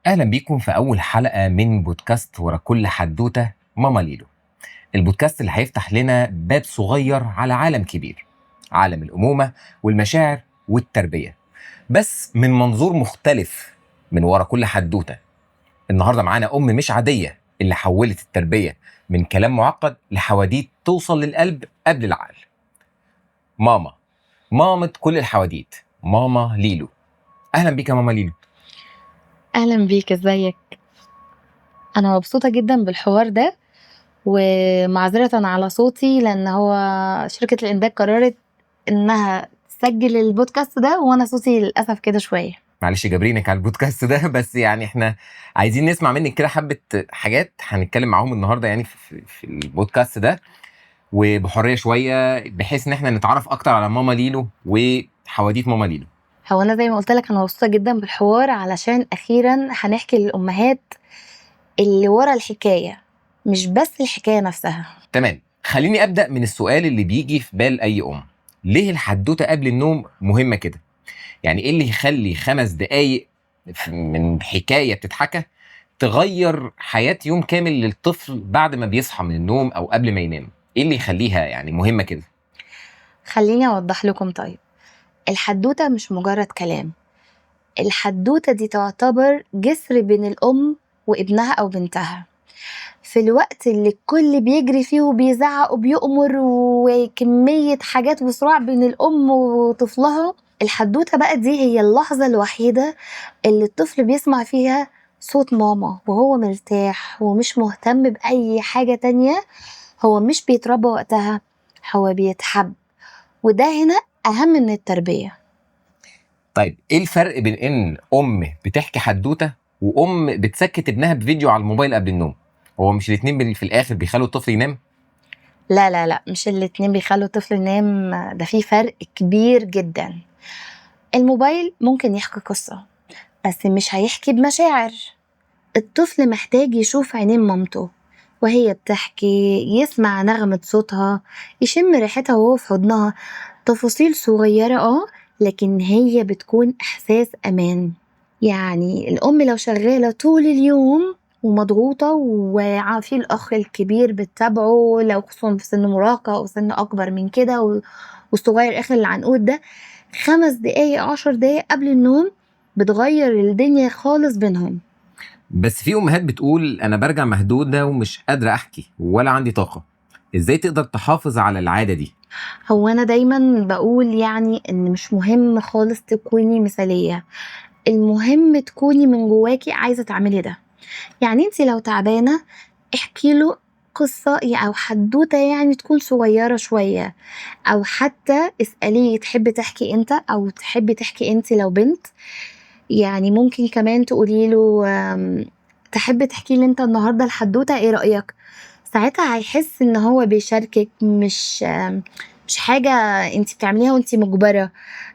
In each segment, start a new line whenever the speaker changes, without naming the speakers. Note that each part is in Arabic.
أهلا بيكم في أول حلقة من بودكاست ورا كل حدوتة ماما ليلو. البودكاست اللي هيفتح لنا باب صغير على عالم كبير، عالم الأمومة والمشاعر والتربية، بس من منظور مختلف من ورا كل حدوتة. النهاردة معانا أم مش عادية اللي حولت التربية من كلام معقد لحواديت توصل للقلب قبل العقل. مامة كل الحواديت، ماما ليلو. أهلا بيك يا ماما ليلو.
اهلا بيك، ازيك؟ انا مبسوطه جدا بالحوار ده، ومعذره على صوتي لان هو شركه الانتاج قررت انها تسجل البودكاست ده، وانا صوتي للاسف كده شويه.
معلش جابرينك على البودكاست ده بس يعني احنا عايزين نسمع منك كده حبة حاجات هنتكلم معاهم النهاردة يعني في البودكاست ده، وبحرية شوية بحيث ان احنا نتعرف اكتر على ماما ليلو وحواديت ماما ليلو.
هو انا زي ما قلت لك انا مبسوطه جدا بالحوار علشان اخيرا هنحكي للامهات اللي ورا الحكايه، مش بس الحكايه نفسها.
تمام، خليني ابدأ من السؤال اللي بيجي في بال اي ام. ليه الحدوتة قبل النوم مهمة كده؟ يعني ايه اللي يخلي 5 دقايق من حكاية بتتحكى تغير حياة يوم كامل للطفل بعد ما بيصحى من النوم او قبل ما ينام؟ ايه اللي يخليها يعني مهمة كده؟
خليني اوضح لكم. طيب، الحدوته مش مجرد كلام، الحدوته دي تعتبر جسر بين الام وابنها او بنتها. في الوقت اللي الكل بيجري فيه وبيزعق وبيؤمر وكمية حاجات وصراع بين الأم وطفلها، الحدوتة بقى دي هي اللحظة الوحيدة اللي الطفل بيسمع فيها صوت ماما وهو مرتاح ومش مهتم بأي حاجة تانية. هو مش بيتربى وقتها، هو بيتحب، وده هنا أهم من التربية.
طيب ايه الفرق بين ان ام بتحكي حدوته وام بتسكت ابنها بفيديو على الموبايل قبل النوم؟ هو مش الاتنين في الاخر بيخلوا الطفل ينام؟
لا لا لا، مش الاتنين بيخلوا الطفل ينام، ده في فرق كبير جدا. الموبايل ممكن يحكي قصة بس مش هيحكي بمشاعر. الطفل محتاج يشوف عينين مامته وهي بتحكي، يسمع نغمة صوتها، يشم ريحتها وهو في حضنها. تفاصيل صغيرة لكن هي بتكون إحساس أمان. يعني الأم لو شغالة طول اليوم ومضغوطة وفي الأخ الكبير بتتابعه، لو خصوصا في سن مراهقة أو سن أكبر من كده والصغير آخر العنقود ده، 5 دقايق 10 دقايق قبل النوم بتغير الدنيا خالص بينهم.
بس في امهات بتقول انا برجع مهدوده ومش قادره احكي ولا عندي طاقه. ازاي تقدر تحافظ على العاده دي؟
هو أنا دايما بقول يعني إن مش مهم خالص تكوني مثالية، المهم تكوني من جواكي عايزة تعملي ده. يعني انتي لو تعبانة احكي له قصة أو حدوتة، يعني تكون صغيرة شوية، أو حتى اسأليه تحبي تحكي انت أو تحبي تحكي انت لو بنت. يعني ممكن كمان تقولي له تحبي تحكي لي انت النهاردة الحدوتة، ايه رأيك؟ ساعتها هيحس ان هو بيشاركك، مش حاجة انت بتعمليها وانت مجبرة،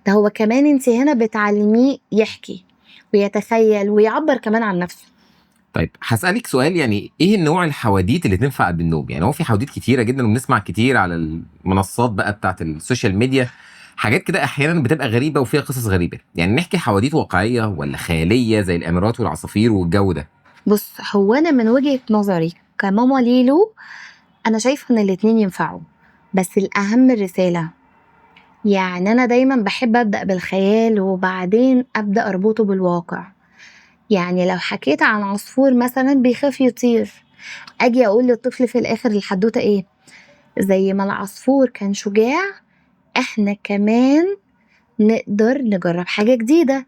ده هو كمان انت هنا بتعلميه يحكي ويتخيل ويعبر كمان عن نفسه.
طيب هسألك سؤال، يعني ايه النوع الحواديت اللي تنفع قبل النوم؟ يعني هو في حواديت كتيرة جدا وبنسمع كتير على المنصات بقى بتاعت السوشيال ميديا، حاجات كده احيانا بتبقى غريبة وفيها قصص غريبة. يعني نحكي حواديت واقعية ولا خيالية زي الاميرات والعصافير والجو ده؟
بص، هو انا من وجهة نظري كماما ليلو انا شايفة ان الاتنين ينفعوا، بس الاهم الرسالة. يعني انا دايما بحب ابدأ بالخيال وبعدين ابدأ اربطه بالواقع. يعني لو حكيت عن عصفور مثلا بيخاف يطير، اجي اقول للطفل في الاخر الحدوتة ايه؟ زي ما العصفور كان شجاع، احنا كمان نقدر نجرب حاجة جديدة.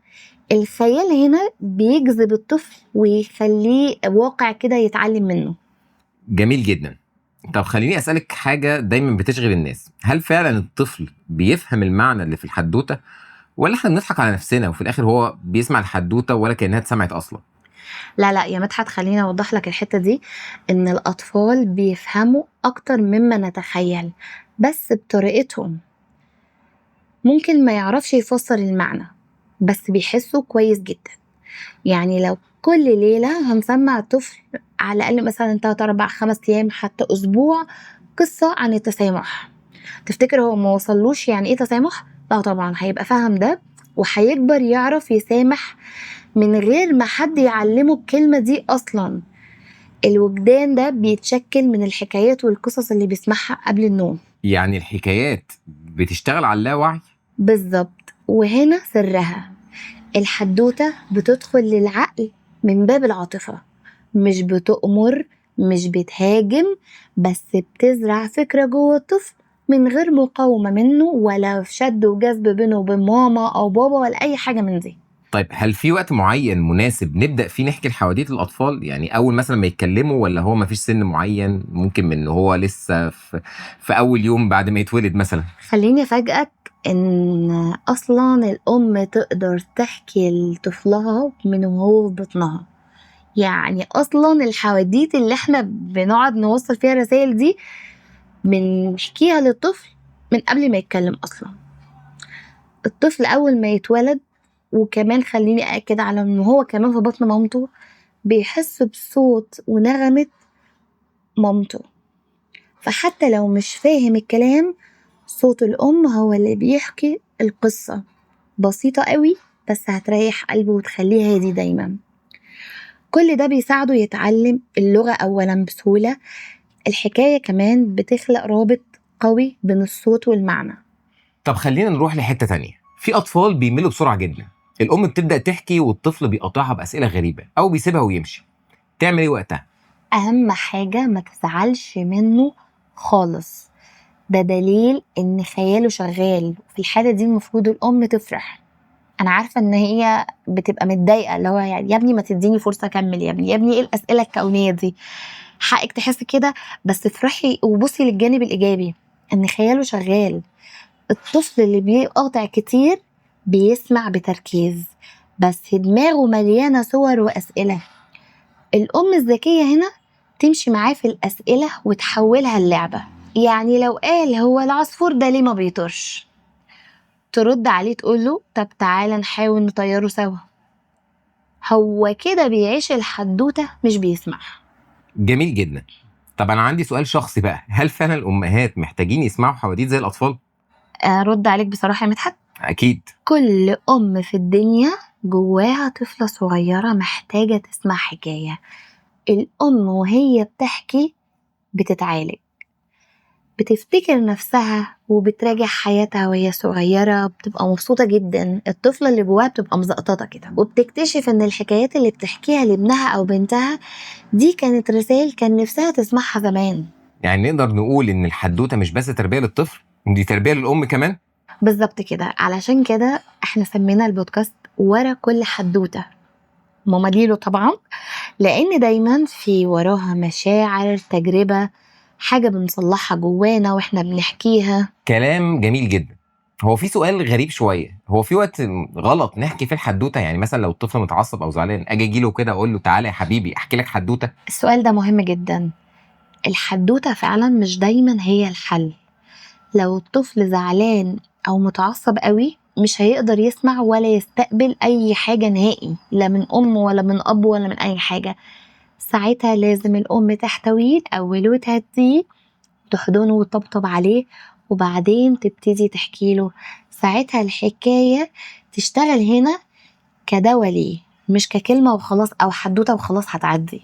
الخيال هنا بيجذب الطفل ويخليه واقع كده يتعلم منه.
جميل جدا. طب خليني أسألك حاجة دايما بتشغل الناس، هل فعلا الطفل بيفهم المعنى اللي في الحدوتة ولا احنا بنضحك على نفسنا وفي الآخر هو بيسمع الحدوتة ولا كأنها اتسمعت أصلا؟
لا لا يا مدحت، خليني اوضح لك الحتة دي. ان الاطفال بيفهموا اكتر مما نتخيل، بس بطريقتهم. ممكن ما يعرفش يفسر المعنى بس بيحسوا كويس جدا. يعني لو كل ليلة هنسمع الطفل على الأقل مثلا 3 4 5 أيام حتى أسبوع قصة عن التسامح، تفتكر هو ما وصلوش يعني إيه تسامح؟ لا طبعا هيبقى فاهم ده، وهيكبر يعرف يسامح من غير ما حد يعلمه الكلمة دي أصلا. الوجدان ده بيتشكل من الحكايات والقصص اللي بيسمعها قبل النوم.
يعني الحكايات بتشتغل على اللاوعي؟
بالظبط، وهنا سرها. الحدوتة بتدخل للعقل من باب العاطفة، مش بتؤمر، مش بتهاجم، بس بتزرع فكرة جوه الطفل من غير مقاومة منه ولا شد وجذب بينه وبين ماما أو بابا ولا أي حاجة من دي.
طيب هل في وقت معين مناسب نبدأ فيه نحكي الحواديت للأطفال؟ يعني أول مثلا ما يتكلموا، ولا هو ما فيش سن معين ممكن من هو لسه في أول يوم بعد ما يتولد مثلا؟
خليني أفاجئك إن أصلا الأم تقدر تحكي لطفلها من وهو في بطنها. يعني أصلا الحواديت اللي احنا بنقعد نوصل فيها رسائل دي بنحكيها للطفل من قبل ما يتكلم أصلا. الطفل أول ما يتولد، وكمان خليني أأكد على إنه هو كمان في بطن مامته، بيحس بصوت ونغمة مامته. فحتى لو مش فاهم الكلام، صوت الأم هو اللي بيحكي القصة. بسيطة قوي بس هتريح قلبه وتخليه هادي دايما. كل ده بيساعده يتعلم اللغة أولا بسهولة. الحكاية كمان بتخلق رابط قوي بين الصوت والمعنى.
طب خلينا نروح لحتة تانية. في أطفال بيملوا بسرعة جدا، الأم بتبدأ تحكي والطفل بيقاطعها بأسئلة غريبة أو بيسيبها ويمشي، تعمل إيه وقتها؟
أهم حاجة ما تزعلش منه خالص، ده دليل إن خياله شغال. في الحالة دي المفروض الأم تفرح. أنا عارفة إن هي بتبقى متضايقة، اللي هو يعني يا ابني ما تديني فرصة أكمل، يا ابني يا ابني إيه الأسئلة الكونية دي؟ حقك تحس كده، بس افرحي وبصي للجانب الإيجابي إن خياله شغال. الطفل اللي بيقاطع كتير بيسمع بتركيز، بس دماغه مليانة صور وأسئلة. الأم الذكية هنا تمشي معاه في الأسئلة وتحولها اللعبة. يعني لو قال هو العصفور ده ليه ما بيطيرش، ترد عليه تقوله طب تعالى نحاول نطيره سوا. هو كده بيعيش الحدوتة مش بيسمعها.
جميل جدا. طب أنا عندي سؤال شخصي بقى، هل فعلا الأمهات محتاجين يسمعوا حواديت زي الأطفال؟
أرد عليك بصراحة يا مدحت،
أكيد.
كل أم في الدنيا جواها طفلة صغيرة محتاجة تسمع حكاية. الأم وهي بتحكي بتتعالج، بتفتكر نفسها وبتراجع حياتها وهي صغيرة، بتبقى مبسوطة جدا. الطفلة اللي جواها بتبقى مزقططة كده، وبتكتشف ان الحكايات اللي بتحكيها لابنها او بنتها دي كانت رسائل كان نفسها تسمعها زمان.
يعني نقدر نقول إن الحدوتة مش بس تربية للطفل، دي تربية للأم كمان؟
بالظبط كده، علشان كده احنا سمينا البودكاست ورا كل حدوتة ماما ليلو طبعا، لان دايما في وراها مشاعر، تجربة، حاجة بنصلحها جوانا واحنا بنحكيها.
كلام جميل جدا. هو في سؤال غريب شوية، هو في وقت غلط نحكي فيه الحدوتة؟ يعني مثلا لو الطفل متعصب أو زعلان أجي أجيله كده أقول له تعالى يا حبيبي أحكي لك حدوتة؟
السؤال ده مهم جدا. الحدوتة فعلا مش دايما هي الحل. لو الطفل زعلان أو متعصب قوي مش هيقدر يسمع ولا يستقبل أي حاجة نهائي، لا من أم ولا من أب ولا من أي حاجة. ساعتها لازم الأم تحتويه الأول وتهديه، تحضنه وتطبطب عليه، وبعدين تبتدي تحكيله. ساعتها الحكاية تشتغل هنا كدواء ليه، مش ككلمة وخلاص أو حدوتة وخلاص هتعدي.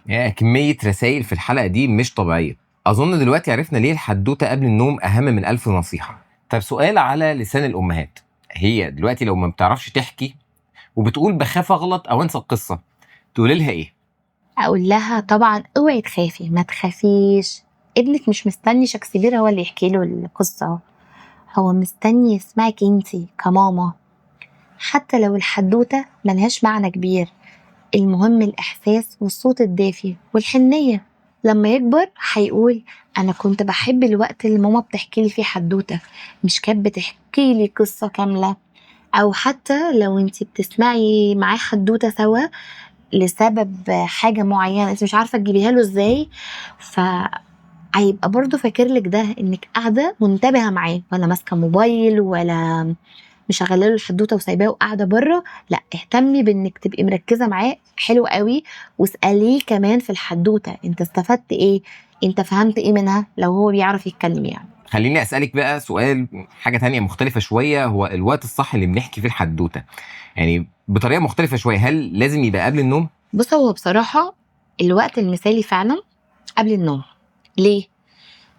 يعني كمية رسائل في الحلقة دي مش طبيعية. أظن دلوقتي عرفنا ليه الحدوتة قبل النوم أهم من 1000 نصيحة. طب سؤال على لسان الأمهات، هي دلوقتي لو ما بتعرفش تحكي وبتقول بخاف أغلط أو أنسى القصة، تقول لها إيه؟
أقول لها طبعا اوعي تخافي، ما تخافيش. ابنك مش مستني شكسبير هو اللي يحكي له القصة، هو مستني يسمعك انتي كماما. حتى لو الحدوتة ملهاش معنى كبير، المهم الإحساس والصوت الدافي والحنية. لما يكبر هيقول أنا كنت بحب الوقت اللي ماما بتحكي لي فيه حدوتة، مش كانت بتحكي لي قصة كاملة. أو حتى لو انتي بتسمعي معاه حدوتة سوا لسبب حاجة معينة انت مش عارفة تجيبيها له ازاي، فهيبقى برضو فاكر لك ده انك قاعدة منتبهة معاه، ولا ماسكة موبايل ولا مشغله له الحدوته وسايباه وقاعده بره. لا، اهتمي بانك تبقي مركزه معاه حلو قوي، واساليه كمان في الحدوته انت استفدت ايه، انت فهمت ايه منها، لو هو بيعرف يتكلم يعني.
خليني اسالك بقى سؤال، حاجه تانية مختلفه شويه، هو الوقت الصح اللي بنحكي فيه الحدوته يعني بطريقه مختلفه شويه، هل لازم يبقى قبل النوم؟
بص، هو بصراحة الوقت المثالي فعلا قبل النوم. ليه؟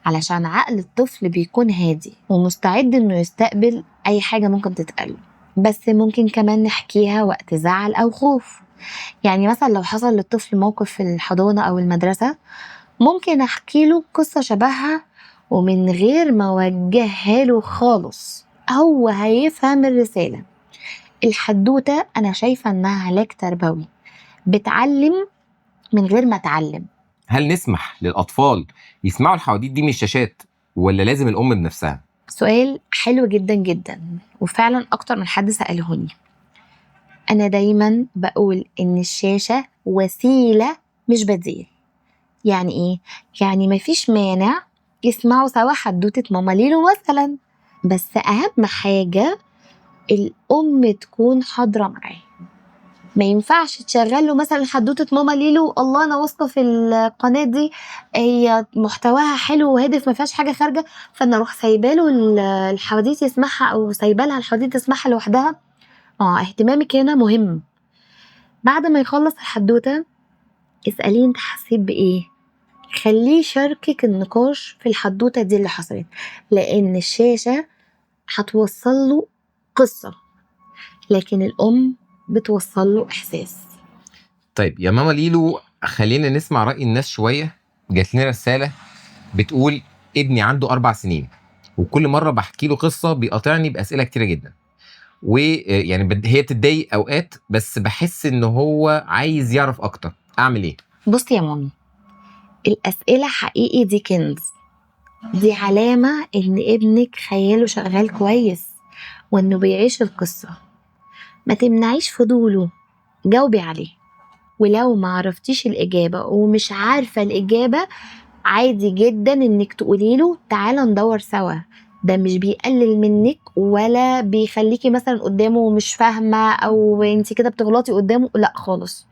علشان عقل الطفل بيكون هادي ومستعد انه يستقبل اي حاجة ممكن تتقال، بس ممكن كمان نحكيها وقت زعل او خوف. يعني مثلا لو حصل للطفل موقف في الحضانة او المدرسة، ممكن احكي له قصة شبهها ومن غير ما اوجهها له خالص، هو هيفهم الرسالة. الحدوتة انا شايفة انها علاج تربوي، بتعلم من غير ما تعلم.
هل نسمح للاطفال يسمعوا الحواديت دي من الشاشات، ولا لازم الام بنفسها؟
سؤال حلو جدا جدا، وفعلا اكتر من حد سألهوني. انا دايما بقول ان الشاشة وسيلة مش بديل. يعني ايه؟ يعني مفيش مانع يسمعوا سوا حدوتة ماما ليلو مثلا، بس اهم حاجة الام تكون حاضرة معاه. ما ينفعش تشغل له مثلا حدوتة ماما ليلو، الله انا واثقة في القناة دي هي محتواها حلو وهادف ما فيهاش حاجة خارجة، فانا اروح سايباله الحواديت يسمعها او سايبالها الحواديت تسمعها لوحدها. اهتمامك هنا مهم. بعد ما يخلص الحدوتة اسأليه انت حسيت بايه، خليه يشاركك النقاش في الحدوتة دي اللي حصلت، لان الشاشة هتوصل له قصة، لكن الام بتوصل له احساس.
طيب يا ماما ليلو، خلينا نسمع راي الناس شويه. جات لنا رساله بتقول: ابني عنده 4 سنين، وكل مره بحكي له قصه بيقاطعني باسئله كتيره جدا، ويعني هي بتتضايق اوقات، بس بحس ان هو عايز يعرف اكتر. اعمل ايه؟
بصي يا مامي، الأسئلة حقيقي دي كنز، دي علامة إن ابنك خياله شغال كويس وإنه بيعيش القصة. ما تمنعيش فضوله، جاوبي عليه. ولو ما عرفتيش الإجابة ومش عارفة الإجابة، عادي جدا إنك تقوليله تعالى ندور سوا. ده مش بيقلل منك ولا بيخليكي مثلا قدامه مش فاهمة أو انت كده بتغلطي قدامه، لا خالص.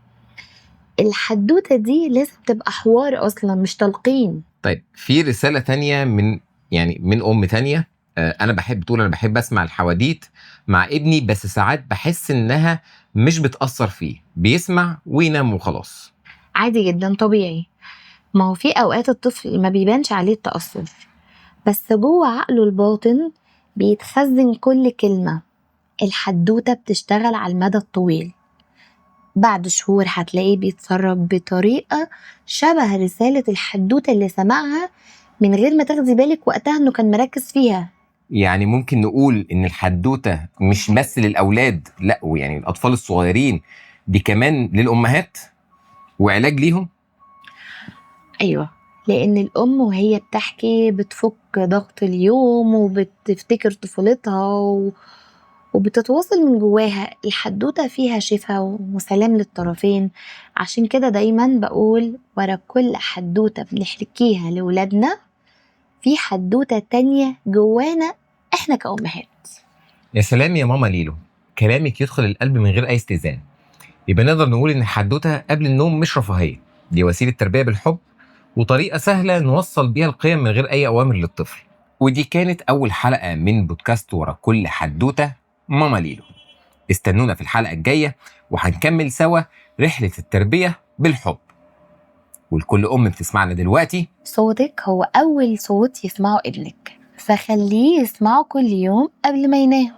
الحدوتة دي لازم تبقى حوار أصلا مش تلقين.
طيب في رساله تانية من ام تانية. انا بحب اسمع الحواديت مع ابني، بس ساعات بحس انها مش بتاثر فيه، بيسمع وينام وخلاص.
عادي جدا، طبيعي. ما هو في أوقات الطفل ما بيبانش عليه التأثر، بس جوه عقله الباطن بيتخزن كل كلمة. الحدوتة بتشتغل على المدى الطويل، بعد شهور هتلاقيه بيتصرف بطريقة شبه رسالة الحدوتة اللي سمعها من غير ما تاخدي بالك وقتها انه كان مركز فيها.
يعني ممكن نقول ان الحدوته مش بس للاولاد، لا، ويعني الاطفال الصغيرين دي كمان للامهات وعلاج ليهم.
أيوة، لأن الأم وهي بتحكي بتفك ضغط اليوم وبتفتكر طفولتها وبتتواصل من جواها. الحدوتة فيها شفاء وسلام للطرفين. عشان كده دايما بقول ورا كل حدوتة بنحكيها لولادنا في حدوتة تانية جوانا احنا كأمهات.
يا سلام يا ماما ليلو، كلامك يدخل القلب من غير اي استئذان. يبقى نقدر نقول ان الحدوته قبل النوم مش رفاهيه، دي وسيله تربيه بالحب، وطريقه سهله نوصل بيها القيم من غير اي اوامر للطفل. ودي كانت اول حلقه من بودكاست ورا كل حدوته ماما ليلو. استنونا في الحلقه الجايه، وهنكمل سوا رحله التربيه بالحب. ولكل ام بتسمعنا دلوقتي،
صوتك هو أول صوت يسمعه ابنك، فخليه يسمعه كل يوم قبل ما ينام.